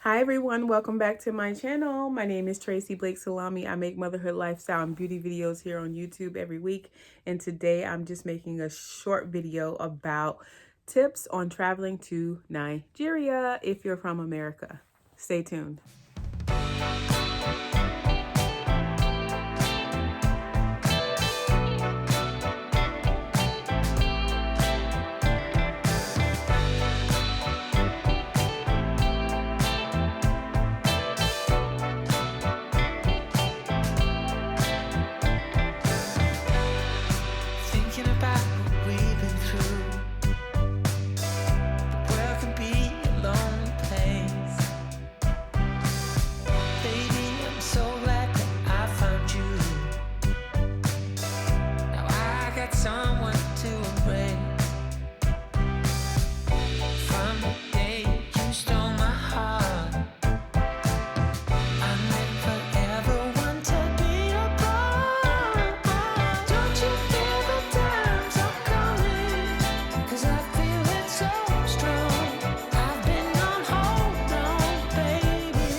Hi everyone, welcome back to my channel. My name is Tracy Blake Salami. I make motherhood, lifestyle, and beauty videos here on YouTube every week. And today I'm just making a short video about tips on traveling to Nigeria if you're from America. Stay tuned. Thinking about what we've been through. The world can be a lonely place. Baby, I'm so glad that I found you. Now I got someone to embrace. From the day you stole my heart, I never ever want to be apart. Don't you feel the times are coming? 'Cause I feel it so strong. I've been on hold on, baby.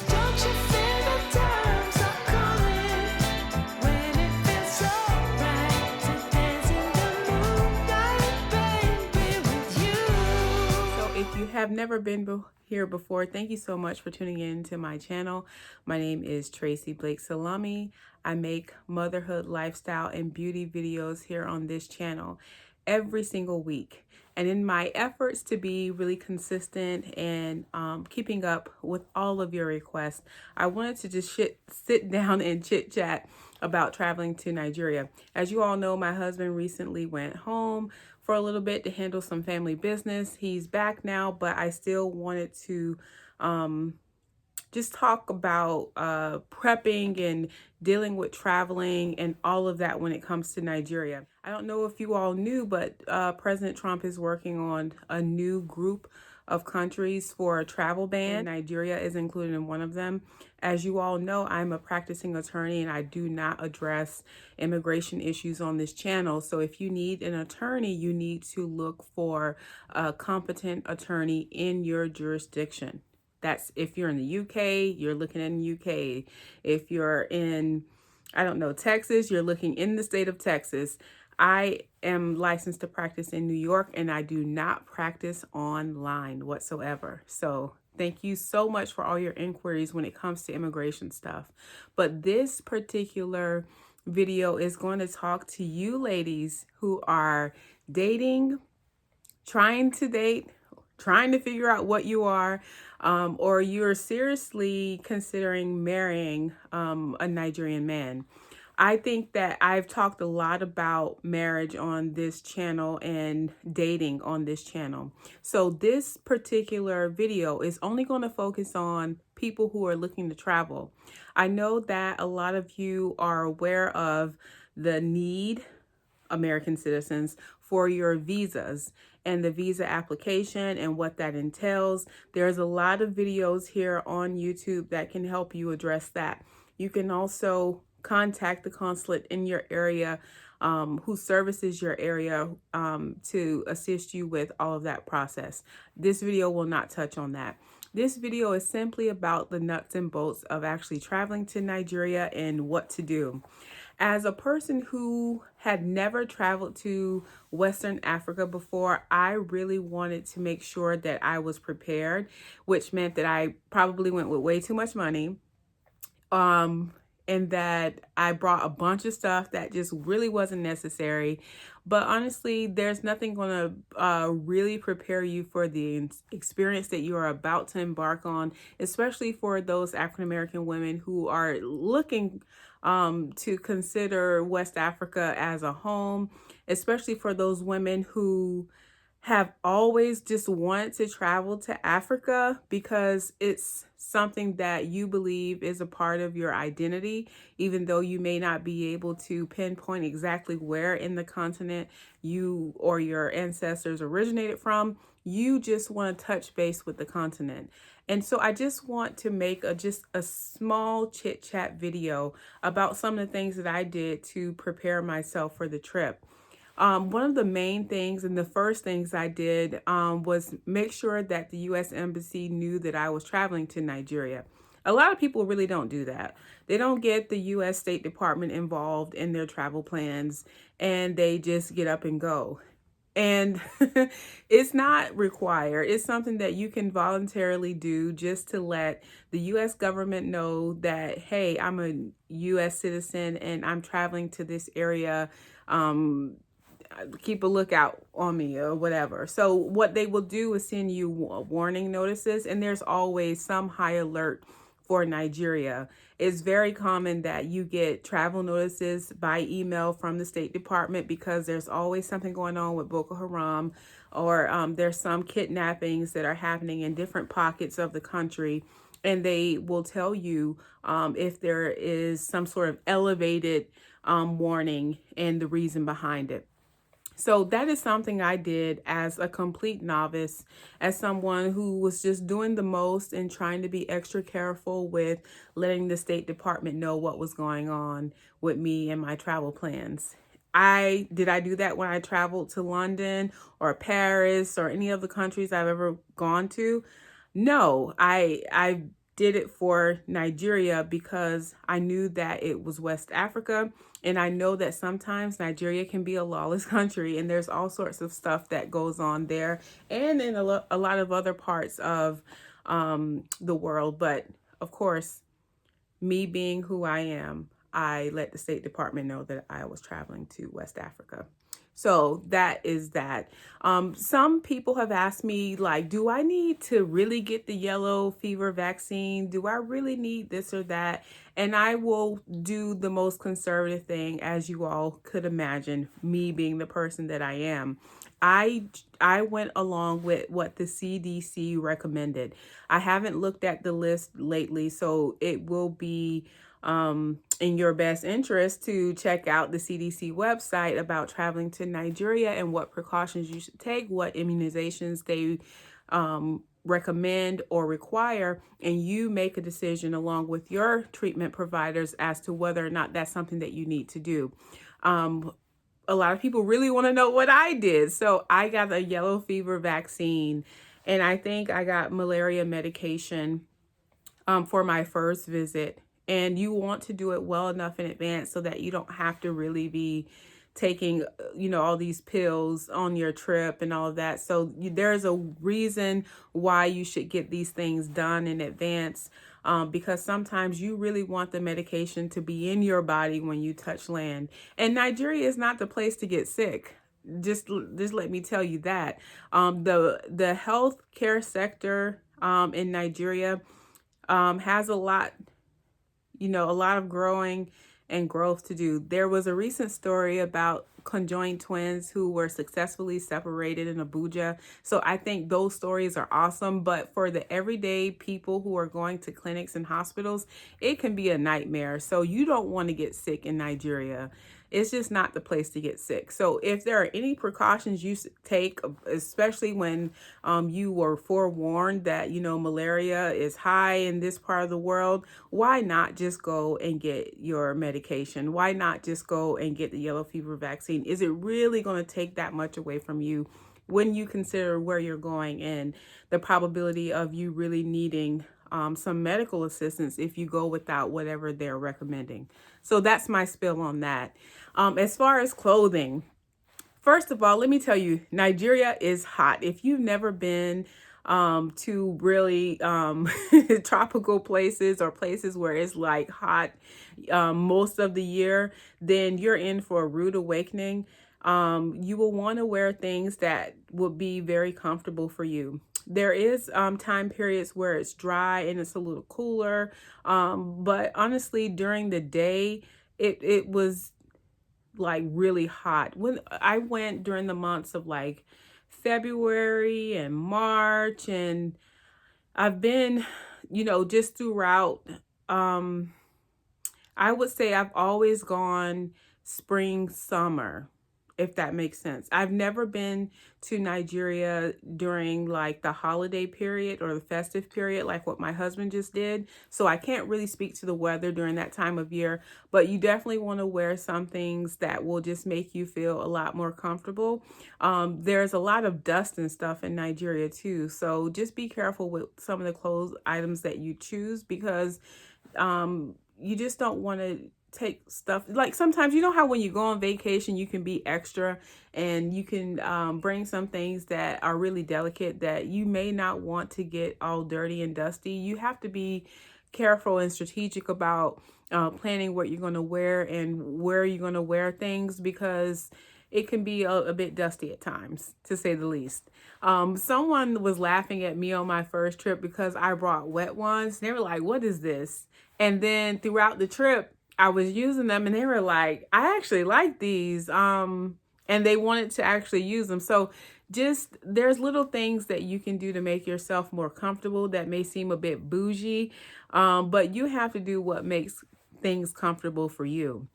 Don't you feel the times are coming? When it feels so right to dance in the moonlight, baby, with you. So if you have never been here before, thank you so much for tuning in to my channel. My name is Tracy Blake Salami. I make motherhood, lifestyle, and beauty videos here on this channel every single week. And in my efforts to be really consistent and keeping up with all of your requests, I wanted to just sit down and chit chat about traveling to Nigeria. As you all know, my husband recently went home for a little bit to handle some family business. He's back now, but I still wanted to just talk about prepping and dealing with traveling and all of that when it comes to Nigeria. I don't know if you all knew, but President Trump is working on a new group of countries for a travel ban. Nigeria is included in one of them. As you all know, I'm a practicing attorney and I do not address immigration issues on this channel. So if you need an attorney, you need to look for a competent attorney in your jurisdiction. That's if you're in the UK, you're looking in the UK. If you're in, I don't know, Texas, you're looking in the state of Texas. I am licensed to practice in New York and I do not practice online whatsoever. So thank you so much for all your inquiries when it comes to immigration stuff. But this particular video is going to talk to you ladies who are dating, trying to date, trying to figure out what you are, or you're seriously considering marrying a Nigerian man. I think that I've talked a lot about marriage on this channel and dating on this channel. So this particular video is only going to focus on people who are looking to travel. I know that a lot of you are aware of the need, American citizens, for your visas and the visa application and what that entails. There's a lot of videos here on YouTube that can help you address that. You can also contact the consulate in your area who services your area to assist you with all of that process. This video will not touch on that. This video is simply about the nuts and bolts of actually traveling to Nigeria and what to do. As a person who had never traveled to Western Africa before, I really wanted to make sure that I was prepared, which meant that I probably went with way too much money. And that I brought a bunch of stuff that just really wasn't necessary. But honestly, there's nothing going to really prepare you for the experience that you are about to embark on, especially for those African American women who are looking to consider West Africa as a home, especially for those women who have always just wanted to travel to Africa because it's something that you believe is a part of your identity, even though you may not be able to pinpoint exactly where in the continent you or your ancestors originated from. You just want to touch base with the continent. And so I just want to make just a small chit chat video about some of the things that I did to prepare myself for the trip. One of the main things and the first things I did was make sure that the U.S. Embassy knew that I was traveling to Nigeria. A lot of people really don't do that. They don't get the U.S. State Department involved in their travel plans, and they just get up and go. And it's not required. It's something that you can voluntarily do just to let the US government know that, hey, I'm a US citizen and I'm traveling to this area. Um, Keep a lookout on me or whatever. So what they will do is send you warning notices, and there's always some high alert for Nigeria. It's very common that you get travel notices by email from the State Department because there's always something going on with Boko Haram, or there's some kidnappings that are happening in different pockets of the country. And they will tell you if there is some sort of elevated warning and the reason behind it. So that is something I did as a complete novice, as someone who was just doing the most and trying to be extra careful with letting the State Department know what was going on with me and my travel plans. I do that when I traveled to London or Paris or any of the countries I've ever gone to? No, I did it for Nigeria because I knew that it was West Africa, and I know that sometimes Nigeria can be a lawless country, and there's all sorts of stuff that goes on there and in a lot of other parts of the world. But of course, me being who I am, I let the State Department know that I was traveling to West Africa. So that is that. Some people have asked me, like, do I need to really get the yellow fever vaccine? Do I really need this or that? And I will do the most conservative thing, as you all could imagine, me being the person that I am. I went along with what the CDC recommended. I haven't looked at the list lately, so it will be in your best interest to check out the CDC website about traveling to Nigeria and what precautions you should take, what immunizations they recommend or require, and you make a decision along with your treatment providers as to whether or not that's something that you need to do. A lot of people really want to know what I did. So I got a yellow fever vaccine, and I think I got malaria medication for my first visit. And you want to do it well enough in advance so that you don't have to really be taking, all these pills on your trip and all of that. So there's a reason why you should get these things done in advance, because sometimes you really want the medication to be in your body when you touch land. And Nigeria is not the place to get sick. Just let me tell you that. The healthcare sector in Nigeria has a lot of growing and growth to do. There was a recent story about conjoined twins who were successfully separated in Abuja. So I think those stories are awesome. But for the everyday people who are going to clinics and hospitals, it can be a nightmare. So you don't want to get sick in Nigeria. It's just not the place to get sick. So if there are any precautions you take, especially when you were forewarned that, malaria is high in this part of the world, why not just go and get your medication? Why not just go and get the yellow fever vaccine? Is it really going to take that much away from you when you consider where you're going and the probability of you really needing some medical assistance if you go without whatever they're recommending? So that's my spill on that. As far as clothing, first of all, let me tell you, Nigeria is hot. If you've never been to really tropical places or places where it's like hot most of the year, then you're in for a rude awakening. You will want to wear things that will be very comfortable for you. There is time periods where it's dry and it's a little cooler. But honestly, during the day, it was like really hot. When I went during the months of like February and March, and I've been, just throughout, I would say I've always gone spring, summer. if that makes sense. I've never been to Nigeria during like the holiday period or the festive period, like what my husband just did. So I can't really speak to the weather during that time of year, but you definitely want to wear some things that will just make you feel a lot more comfortable. There's a lot of dust and stuff in Nigeria too. So just be careful with some of the clothes items that you choose, because you just don't want to take stuff like, sometimes you know how when you go on vacation you can be extra and you can bring some things that are really delicate that you may not want to get all dirty and dusty. You have to be careful and strategic about planning what you're going to wear and where you're going to wear things, because it can be a bit dusty at times, to say the least. Someone was laughing at me on my first trip because I brought wet ones. They were like, "What is this?" And then throughout the trip, I was using them and they were like, "I actually like these." And they wanted to actually use them. So just, there's little things that you can do to make yourself more comfortable that may seem a bit bougie, but you have to do what makes things comfortable for you.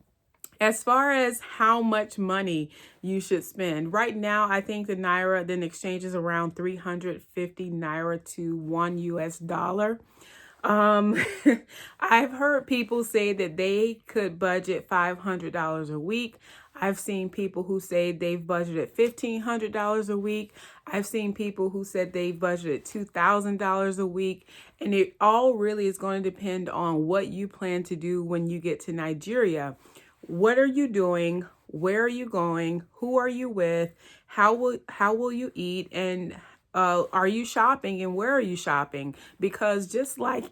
As far as how much money you should spend, right now, I think the Naira then exchanges around 350 Naira to $1. Um, I've heard people say that they could budget $500 a week. I've seen people who say they've budgeted $1,500 a week. I've seen people who said they budgeted $2,000 a week. And it all really is going to depend on what you plan to do when you get to Nigeria. What are you doing? Where are you going? Who are you with? How will you eat? And are you shopping, and where are you shopping? Because just like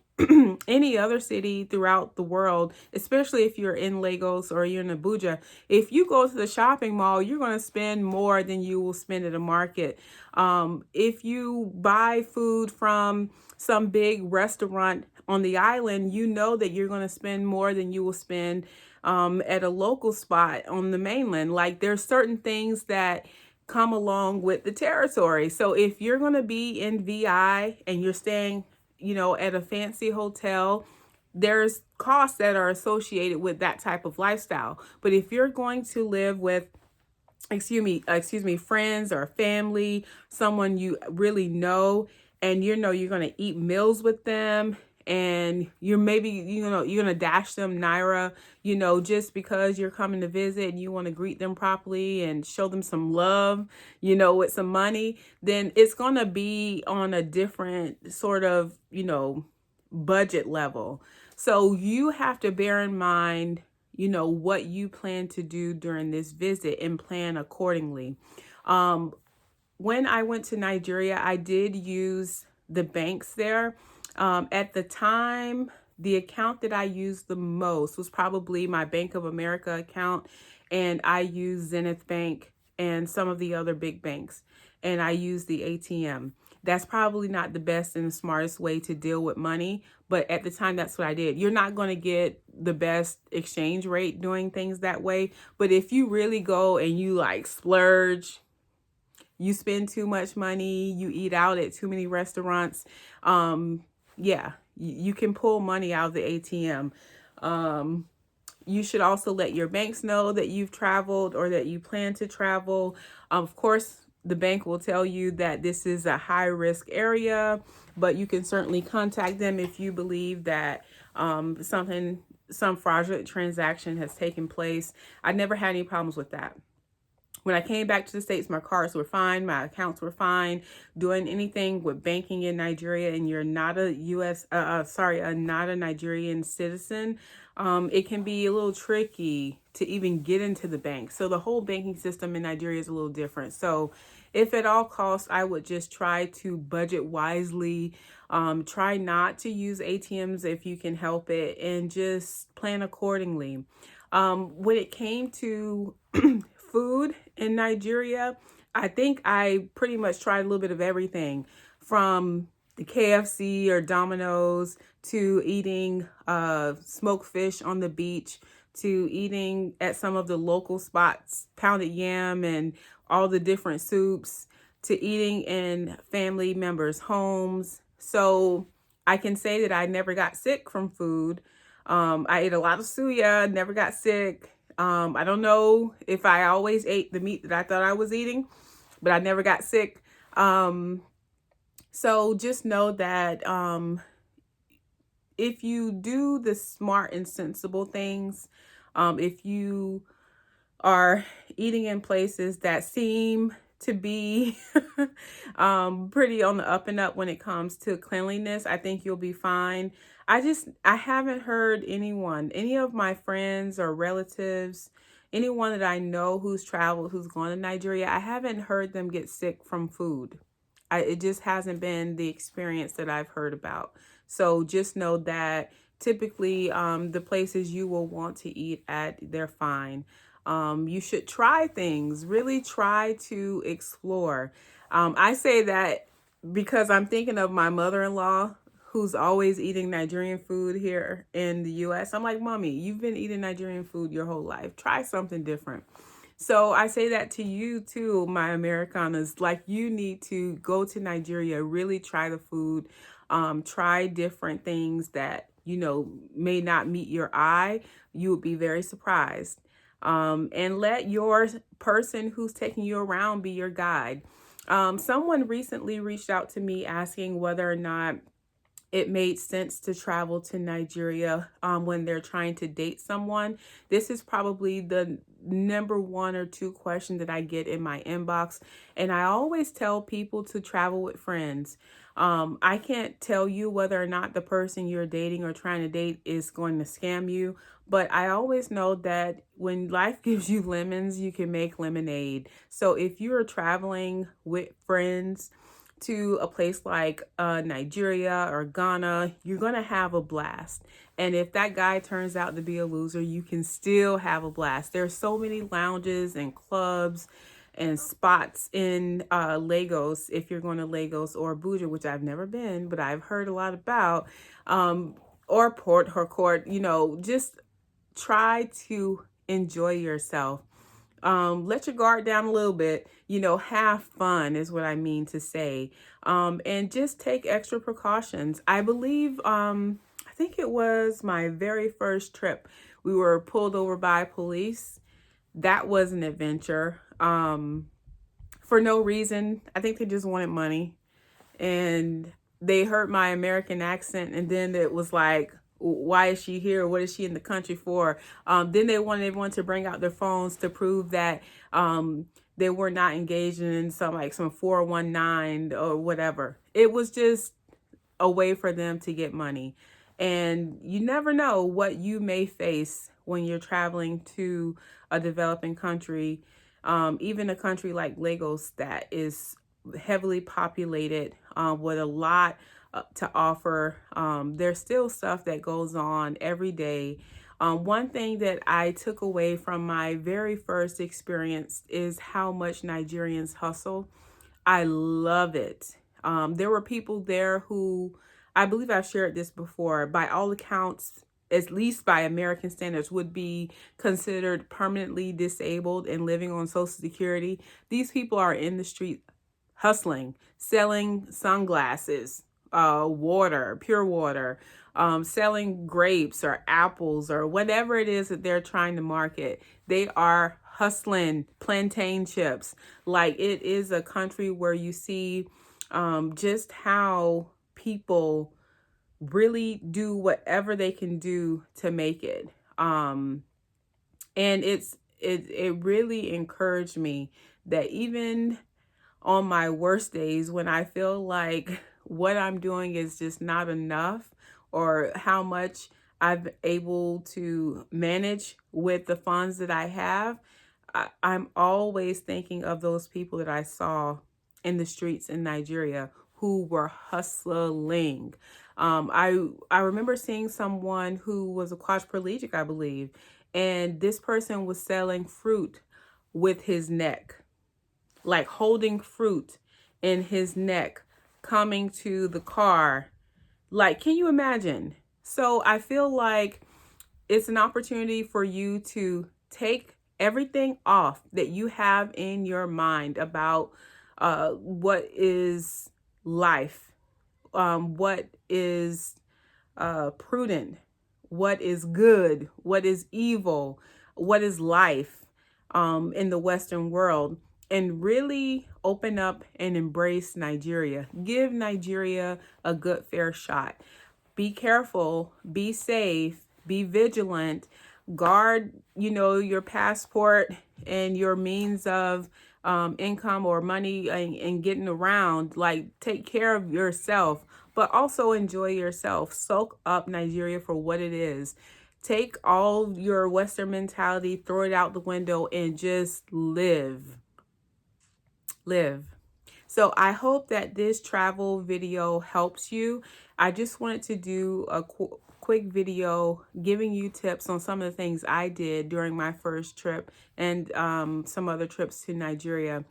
any other city throughout the world, especially if you're in Lagos or you're in Abuja, if you go to the shopping mall, you're going to spend more than you will spend at a market. If you buy food from some big restaurant on the island, you know that you're going to spend more than you will spend at a local spot on the mainland. Like, there's certain things that come along with the territory. So if you're going to be in VI and you're staying, at a fancy hotel, there's costs that are associated with that type of lifestyle. But if you're going to live with, friends or family, someone you really know, and you're going to eat meals with them, and you're maybe, you're going to dash them Naira, just because you're coming to visit and you want to greet them properly and show them some love, with some money, then it's going to be on a different sort of, budget level. So you have to bear in mind, what you plan to do during this visit and plan accordingly. When I went to Nigeria, I did use the banks there. At the time, the account that I used the most was probably my Bank of America account, and I used Zenith Bank and some of the other big banks, and I used the ATM. That's probably not the best and the smartest way to deal with money, but at the time, that's what I did. You're not going to get the best exchange rate doing things that way, but if you really go and you like splurge, you spend too much money, you eat out at too many restaurants, yeah, you can pull money out of the ATM. You should also let your banks know that you've traveled or that you plan to travel. Of course, the bank will tell you that this is a high risk area, but you can certainly contact them if you believe that some fraudulent transaction has taken place. I never had any problems with that. When I came back to the States, my cards were fine, my accounts were fine. Doing anything with banking in Nigeria and you're not a not a Nigerian citizen, it can be a little tricky to even get into the bank. So the whole banking system in Nigeria is a little different. So if at all costs, I would just try to budget wisely. Try not to use ATMs if you can help it, and just plan accordingly. When it came to food in Nigeria, I think I pretty much tried a little bit of everything, from the KFC or Domino's to eating smoked fish on the beach, to eating at some of the local spots, pounded yam and all the different soups, to eating in family members' homes. So I can say that I never got sick from food. I ate a lot of suya, never got sick. I don't know if I always ate the meat that I thought I was eating, but I never got sick. So just know that if you do the smart and sensible things, if you are eating in places that seem to be pretty on the up and up when it comes to cleanliness, I think you'll be fine. I haven't heard anyone, any of my friends or relatives, anyone that I know who's traveled, who's gone to Nigeria, I haven't heard them get sick from food. It just hasn't been the experience that I've heard about. So just know that typically the places you will want to eat at, they're fine. You should try things, really try to explore. I say that because I'm thinking of my mother-in-law who's always eating Nigerian food here in the US. I'm like, Mommy, you've been eating Nigerian food your whole life. Try something different. So I say that to you too, my Americanas, like you need to go to Nigeria, really try the food, try different things that, you know, may not meet your eye. You would be very surprised. And let your person who's taking you around be your guide. Someone recently reached out to me asking whether or not it made sense to travel to Nigeria when they're trying to date someone. This is probably the number one or two question that I get in my inbox. And I always tell people to travel with friends. I can't tell you whether or not the person you're dating or trying to date is going to scam you, but I always know that when life gives you lemons, you can make lemonade. So if you're traveling with friends, to a place like Nigeria or Ghana, you're going to have a blast. And if that guy turns out to be a loser, you can still have a blast. There's so many lounges and clubs and spots in Lagos, if you're going to Lagos or Abuja, which I've never been, but I've heard a lot about, or Port Harcourt, you know, just try to enjoy yourself. Let your guard down a little bit, you know, have fun is what I mean to say. And just take extra precautions. I believe, I think it was my very first trip. We were pulled over by police. That was an adventure. For no reason. I think they just wanted money. And they heard my American accent, and then it was like, why is she here? What is she in the country for? Then they wanted everyone to bring out their phones to prove that they were not engaged in some 419 or whatever. It was just a way for them to get money. And you never know what you may face when you're traveling to a developing country, even a country like Lagos that is heavily populated with a lot to offer. There's still stuff that goes on every day. One thing that I took away from my very first experience is how much Nigerians hustle. I love it. There were people there who, I believe I've shared this before, by all accounts, at least by American standards, would be considered permanently disabled and living on Social Security. These people are in the street hustling, selling sunglasses, water, pure water, selling grapes or apples or whatever it is that they're trying to market. They are hustling plantain chips. Like, it is a country where you see just how people really do whatever they can do to make it. And it really encouraged me that even on my worst days, when I feel like what I'm doing is just not enough, or how much I'm able to manage with the funds that I have, I'm always thinking of those people that I saw in the streets in Nigeria who were hustling. I remember seeing someone who was a quadriplegic, I believe, and this person was selling fruit with his neck, like holding fruit in his neck, coming to the car. Like, can you imagine? So I feel like it's an opportunity for you to take everything off that you have in your mind about what is life, what is prudent, what is good, what is evil. what is life in the Western world, and really open up and embrace Nigeria. Give Nigeria a good, fair shot. Be careful, be safe, be vigilant, guard, your passport and your means of income or money, and getting around. Like, take care of yourself, but also enjoy yourself. Soak up Nigeria for what it is. Take all your Western mentality, throw it out the window, and just live. So I hope that this travel video helps you. I just wanted to do a quick video giving you tips on some of the things I did during my first trip, and some other trips to Nigeria.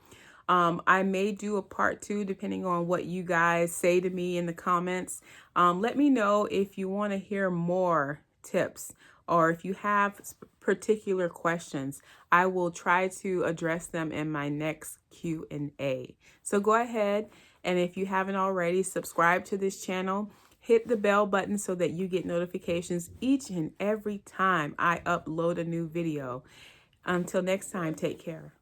I may do a part 2 depending on what you guys say to me in the comments. Let me know if you want to hear more tips, or if you have particular questions. I will try to address them in my next Q&A. So go ahead, and if you haven't already, subscribe to this channel. Hit the bell button so that you get notifications each and every time I upload a new video. Until next time, take care.